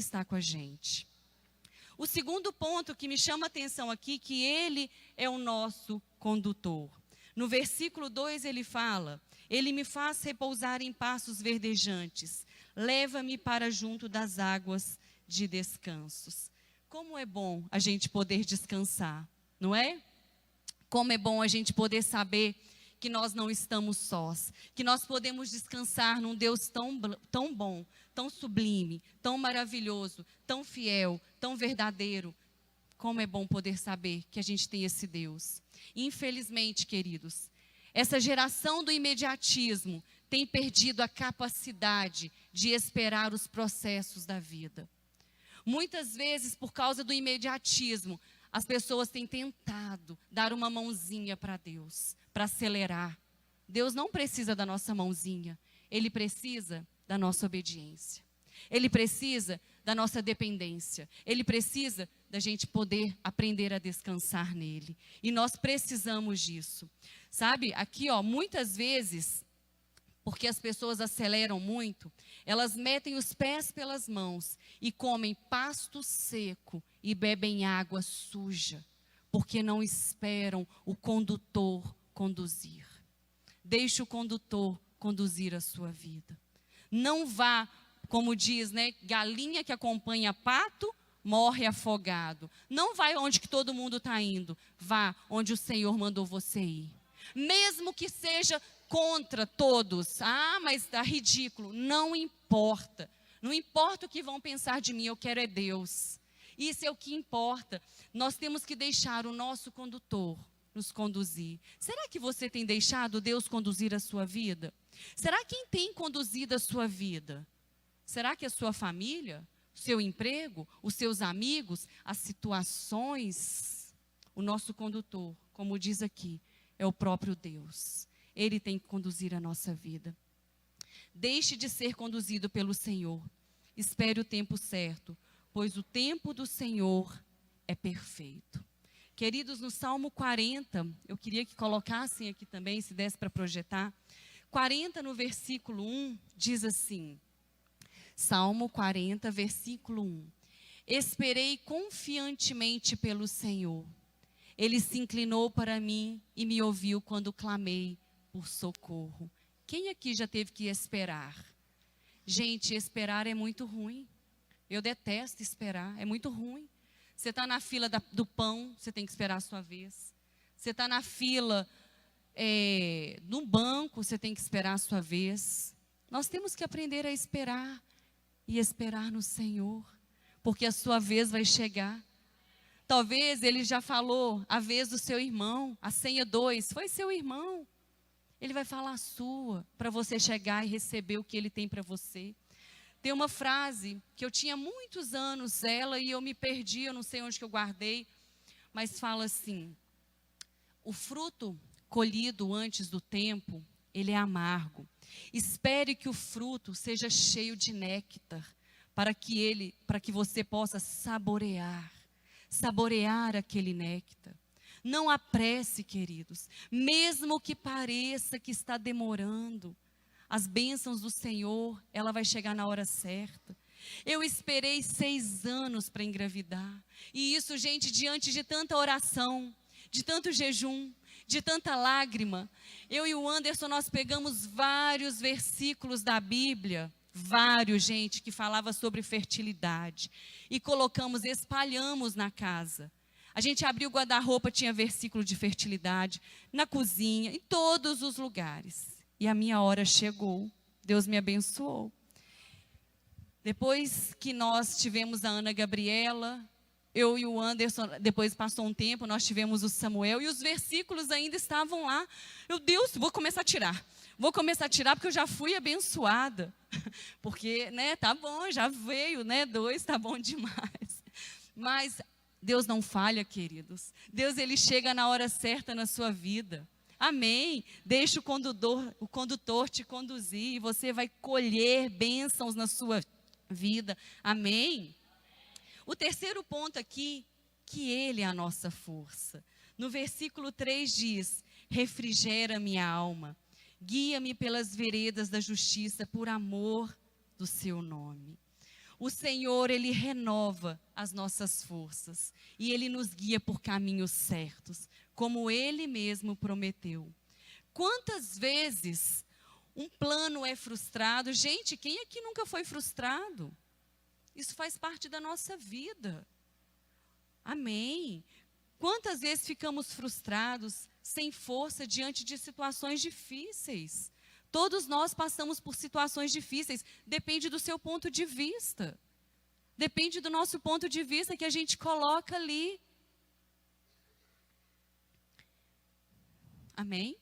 está com a gente. O segundo ponto que me chama a atenção aqui, que Ele é o nosso condutor. No versículo 2 ele fala: Ele me faz repousar em pastos verdejantes, leva-me para junto das águas de descansos. Como é bom a gente poder descansar, não é? Como é bom a gente poder saber que nós não estamos sós, que nós podemos descansar num Deus tão bom, tão sublime, tão maravilhoso, tão fiel, tão verdadeiro. Como é bom poder saber que a gente tem esse Deus. Infelizmente, queridos, essa geração do imediatismo tem perdido a capacidade de esperar os processos da vida. Muitas vezes, por causa do imediatismo, as pessoas têm tentado dar uma mãozinha para Deus, para acelerar. Deus não precisa da nossa mãozinha, Ele precisa da nossa obediência. Ele precisa da nossa dependência. Ele precisa da gente poder aprender a descansar nele. E nós precisamos disso. Sabe, aqui muitas vezes, porque as pessoas aceleram muito, elas metem os pés pelas mãos e comem pasto seco e bebem água suja, porque não esperam o condutor conduzir. Deixe o condutor conduzir a sua vida. Não vá, como diz, galinha que acompanha pato, morre afogado. Não vai onde que todo mundo está indo. Vá onde o Senhor mandou você ir. Mesmo que seja contra todos. Mas está ridículo. Não importa. Não importa o que vão pensar de mim, eu quero é Deus. Isso é o que importa. Nós temos que deixar o nosso condutor nos conduzir. Será que você tem deixado Deus conduzir a sua vida? Será quem tem conduzido a sua vida? Será que a sua família, o seu emprego, os seus amigos, as situações? O nosso condutor, como diz aqui, é o próprio Deus. Ele tem que conduzir a nossa vida. Deixe de ser conduzido pelo Senhor. Espere o tempo certo, pois o tempo do Senhor é perfeito. Queridos, no Salmo 40, eu queria que colocassem aqui também, se desse para projetar. 40 no versículo 1, diz assim, Salmo 40, versículo 1. Esperei confiantemente pelo Senhor. Ele se inclinou para mim e me ouviu quando clamei por socorro. Quem aqui já teve que esperar? Gente, esperar é muito ruim. Eu detesto esperar, é muito ruim. Você está na fila do pão, você tem que esperar a sua vez. Você está na fila no banco, você tem que esperar a sua vez. Nós temos que aprender a esperar e esperar no Senhor, porque a sua vez vai chegar. Talvez ele já falou a vez do seu irmão, a senha 2, foi seu irmão. Ele vai falar a sua, para você chegar e receber o que ele tem para você. Tem uma frase que eu tinha muitos anos ela e eu me perdi, eu não sei onde que eu guardei, mas fala assim: o fruto colhido antes do tempo, ele é amargo. Espere que o fruto seja cheio de néctar, para que você possa saborear aquele néctar. Não apresse, queridos, mesmo que pareça que está demorando. As bênçãos do Senhor, ela vai chegar na hora certa. Eu esperei 6 anos para engravidar. E isso, gente, diante de tanta oração, de tanto jejum, de tanta lágrima. Eu e o Anderson, nós pegamos vários versículos da Bíblia, vários, gente, que falava sobre fertilidade. E colocamos, espalhamos na casa. A gente abriu o guarda-roupa, tinha versículo de fertilidade, na cozinha, em todos os lugares. E a minha hora chegou, Deus me abençoou. Depois que nós tivemos a Ana Gabriela, eu e o Anderson, depois passou um tempo, nós tivemos o Samuel, e os versículos ainda estavam lá. Meu Deus, vou começar a tirar porque eu já fui abençoada. Porque, tá bom, já veio, 2, tá bom demais. Mas Deus não falha, queridos. Deus, Ele chega na hora certa na sua vida. Amém. Deixe o condutor te conduzir e você vai colher bênçãos na sua vida. Amém. O terceiro ponto aqui, que Ele é a nossa força. No versículo 3 diz: refrigera minha alma, guia-me pelas veredas da justiça por amor do seu nome. O Senhor, Ele renova as nossas forças. E Ele nos guia por caminhos certos, como Ele mesmo prometeu. Quantas vezes um plano é frustrado? Gente, quem aqui nunca foi frustrado? Isso faz parte da nossa vida. Amém. Quantas vezes ficamos frustrados, sem força, diante de situações difíceis? Todos nós passamos por situações difíceis. Depende do seu ponto de vista. Depende do nosso ponto de vista que a gente coloca ali. Amém?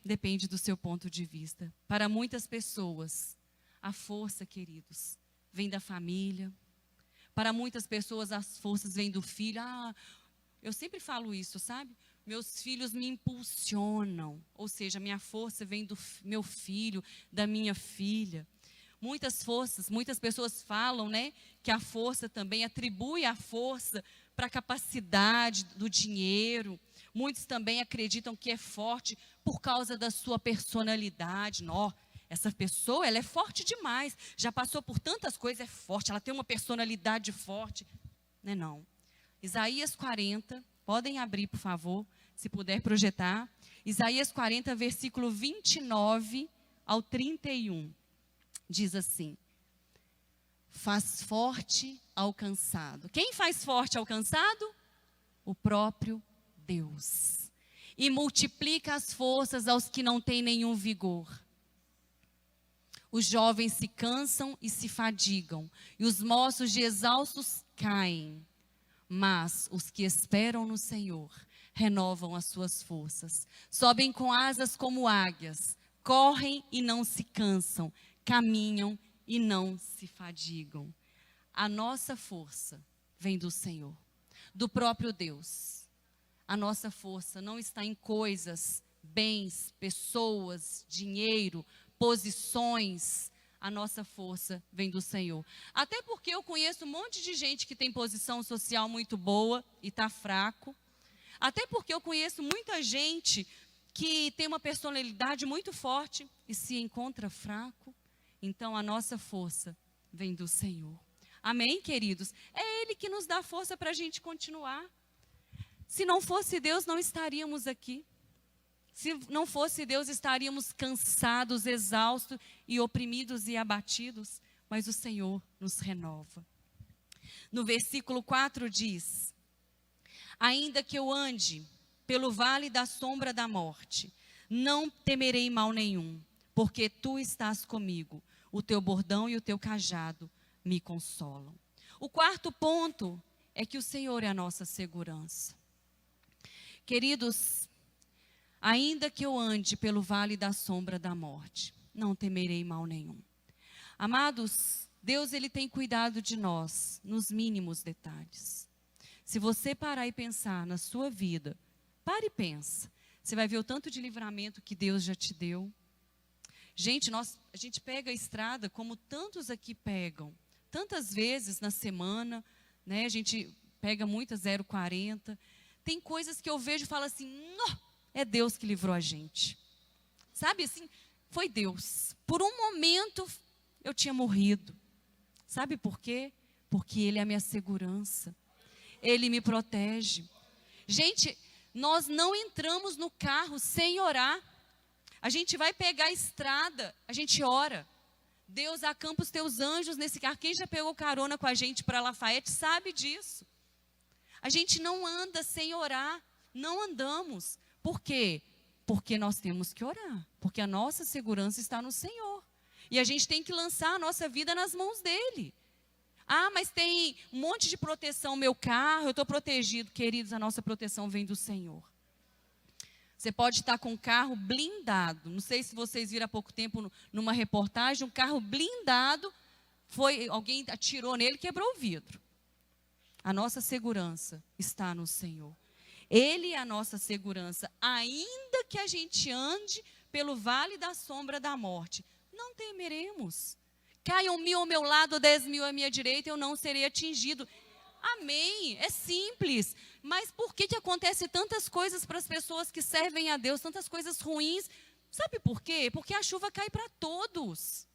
Depende do seu ponto de vista. Para muitas pessoas, a força, queridos, vem da família. Para muitas pessoas, as forças vêm do filho. Eu sempre falo isso, sabe? Meus filhos me impulsionam. Ou seja, minha força vem do meu filho, da minha filha. Muitas pessoas falam, né, que a força também atribui a força para a capacidade do dinheiro. Muitos também acreditam que é forte por causa da sua personalidade. Essa pessoa, ela é forte demais. Já passou por tantas coisas, é forte. Ela tem uma personalidade forte. Não é não. Isaías 40, podem abrir, por favor, se puder projetar. Isaías 40, versículo 29 ao 31. Diz assim: faz forte ao cansado. Quem faz forte ao cansado? O próprio Deus. E multiplica as forças aos que não têm nenhum vigor. Os jovens se cansam e se fadigam, e os moços de exaustos caem. Mas os que esperam no Senhor renovam as suas forças. Sobem com asas como águias, correm e não se cansam, caminham e não se fadigam. A nossa força vem do Senhor, do próprio Deus. A nossa força não está em coisas, bens, pessoas, dinheiro, posições. A nossa força vem do Senhor. Até porque eu conheço um monte de gente que tem posição social muito boa e está fraco. Até porque eu conheço muita gente que tem uma personalidade muito forte e se encontra fraco. Então a nossa força vem do Senhor. Amém, queridos? É Ele que nos dá força para a gente continuar. Se não fosse Deus, não estaríamos aqui. Se não fosse Deus, estaríamos cansados, exaustos e oprimidos e abatidos. Mas o Senhor nos renova. No versículo 4 diz: ainda que eu ande pelo vale da sombra da morte, não temerei mal nenhum, porque tu estás comigo. O teu bordão e o teu cajado me consolam. O quarto ponto é que o Senhor é a nossa segurança. Queridos, ainda que eu ande pelo vale da sombra da morte, não temerei mal nenhum. Amados, Deus, Ele tem cuidado de nós nos mínimos detalhes. Se você parar e pensar na sua vida, pare e pensa. Você vai ver o tanto de livramento que Deus já te deu. Gente, a gente pega a estrada como tantos aqui pegam. Tantas vezes na semana, né? A gente pega muita 0,40. Tem coisas que eu vejo e falo assim, é Deus que livrou a gente. Sabe assim, foi Deus. Por um momento eu tinha morrido. Sabe por quê? Porque Ele é a minha segurança. Ele me protege. Gente, nós não entramos no carro sem orar. A gente vai pegar a estrada, a gente ora. Deus acampa os teus anjos nesse carro. Quem já pegou carona com a gente para Lafayette sabe disso. A gente não anda sem orar. Não andamos. Por quê? Porque nós temos que orar. Porque a nossa segurança está no Senhor. E a gente tem que lançar a nossa vida nas mãos dEle. Mas tem um monte de proteção no meu carro, eu estou protegido. Queridos, a nossa proteção vem do Senhor. Você pode estar com um carro blindado. Não sei se vocês viram há pouco tempo numa reportagem, um carro blindado, alguém atirou nele e quebrou o vidro. A nossa segurança está no Senhor. Ele é a nossa segurança. Ainda que a gente ande pelo vale da sombra da morte, não temeremos. Caiam 1.000 ao meu lado, 10.000 à minha direita, eu não serei atingido. Amém, é simples. Mas por que acontece tantas coisas para as pessoas que servem a Deus, tantas coisas ruins? Sabe por quê? Porque a chuva cai para todos.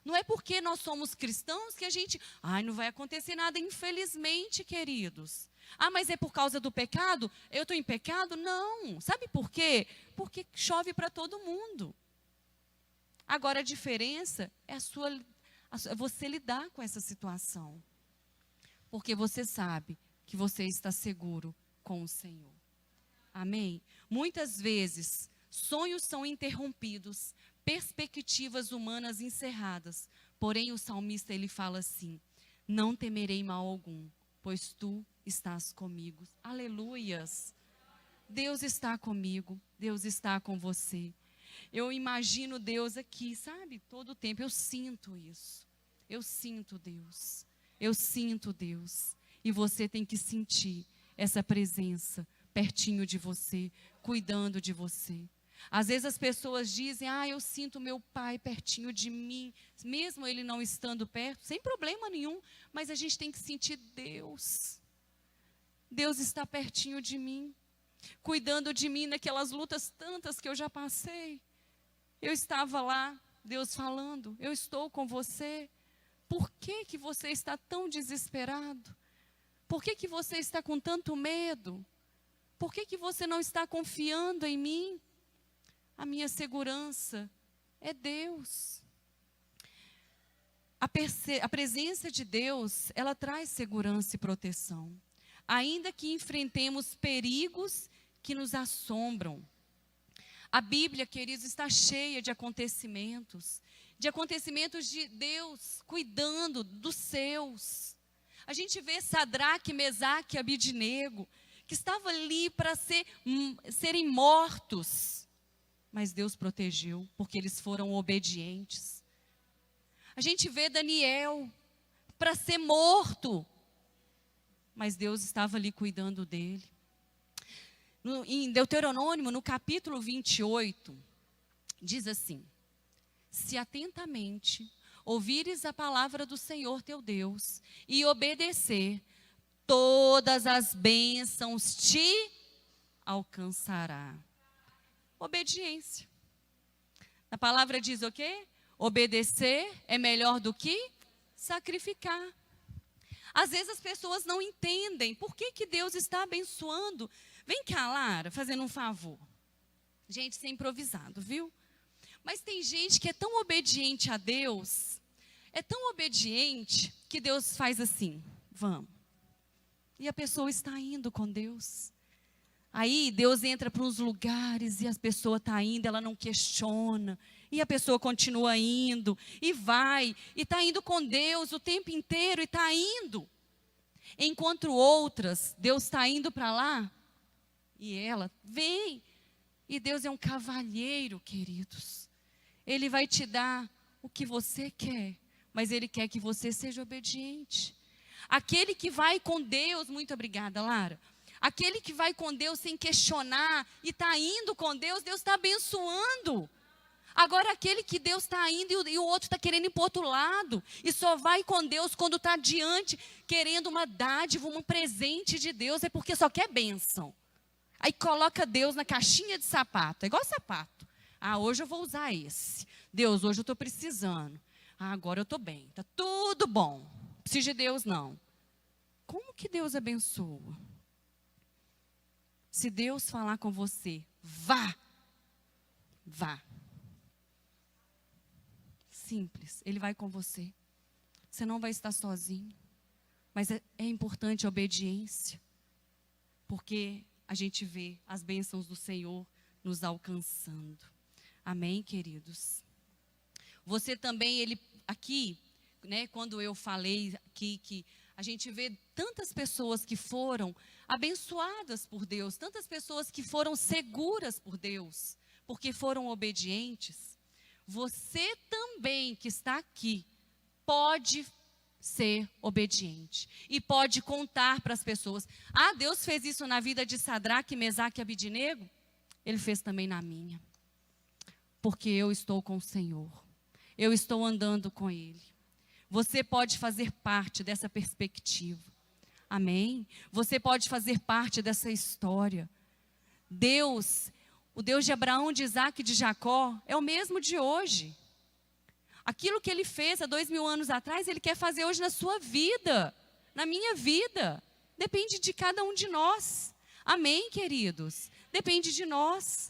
Não é porque nós somos cristãos que a gente, não vai acontecer nada, infelizmente, queridos. Mas é por causa do pecado? Eu estou em pecado? Não. Sabe por quê? Porque chove para todo mundo. Agora a diferença é você lidar com essa situação. Porque você sabe que você está seguro com o Senhor. Amém? Muitas vezes, sonhos são interrompidos, perspectivas humanas encerradas. Porém, o salmista, ele fala assim: não temerei mal algum, pois tu estás comigo. Aleluias! Deus está comigo, Deus está com você. Eu imagino Deus aqui, sabe? Todo o tempo, eu sinto isso. Eu sinto Deus. Eu sinto Deus. E você tem que sentir essa presença pertinho de você, cuidando de você. Às vezes as pessoas dizem, eu sinto meu pai pertinho de mim, mesmo ele não estando perto, sem problema nenhum, mas a gente tem que sentir Deus. Deus está pertinho de mim, cuidando de mim naquelas lutas tantas que eu já passei. Eu estava lá, Deus falando, eu estou com você. Por que você está tão desesperado? Por que você está com tanto medo? Por que você não está confiando em mim? A minha segurança é Deus. A presença de Deus, ela traz segurança e proteção. Ainda que enfrentemos perigos que nos assombram. A Bíblia, queridos, está cheia de acontecimentos de Deus cuidando dos seus. A gente vê Sadraque, Mesaque e Abidnego, que estavam ali para serem mortos. Mas Deus protegeu, porque eles foram obedientes. A gente vê Daniel para ser morto, mas Deus estava ali cuidando dele. Em Deuteronômio, no capítulo 28, diz assim: se atentamente ouvires a palavra do Senhor teu Deus e obedecer, todas as bênçãos te alcançará. Obediência. A palavra diz o quê? Obedecer é melhor do que sacrificar. Às vezes as pessoas não entendem por que Deus está abençoando. Vem cá, Lara, fazendo um favor. Gente, isso é improvisado, viu? Mas tem gente que é tão obediente a Deus, é tão obediente, que Deus faz assim: vamos. E a pessoa está indo com Deus. Aí Deus entra para uns lugares e a pessoa está indo, ela não questiona. E a pessoa continua indo, e vai, e está indo com Deus o tempo inteiro, e está indo. Enquanto outras, Deus está indo para lá, e ela vem. E Deus é um cavalheiro, queridos. Ele vai te dar o que você quer, mas Ele quer que você seja obediente. Aquele que vai com Deus, muito obrigada, Lara. Aquele que vai com Deus sem questionar e está indo com Deus, Deus está abençoando. Agora aquele que Deus está indo e o outro está querendo ir para o outro lado, e só vai com Deus quando está diante, querendo uma dádiva, um presente de Deus, é porque só quer bênção. Aí coloca Deus na caixinha de sapato, é igual sapato. Hoje eu vou usar esse. Deus, hoje eu estou precisando. Agora eu estou bem, está tudo bom. Não preciso de Deus não. Como que Deus abençoa? Se Deus falar com você, vá. Simples, Ele vai com você. Você não vai estar sozinho. Mas é importante a obediência. Porque a gente vê as bênçãos do Senhor nos alcançando. Amém, queridos? Você também, aqui, né, quando eu falei aqui que a gente vê tantas pessoas que foram abençoadas por Deus, tantas pessoas que foram seguras por Deus, porque foram obedientes. Você também que está aqui pode ser obediente e pode contar para as pessoas: Deus fez isso na vida de Sadraque, Mesaque e Abidnego, Ele fez também na minha, porque eu estou com o Senhor, eu estou andando com Ele. Você pode fazer parte dessa perspectiva, amém? Você pode fazer parte dessa história. Deus, o Deus de Abraão, de Isaac e de Jacó, é o mesmo de hoje. Aquilo que Ele fez há 2000 anos atrás, Ele quer fazer hoje na sua vida, na minha vida. Depende de cada um de nós. Amém, queridos? Depende de nós.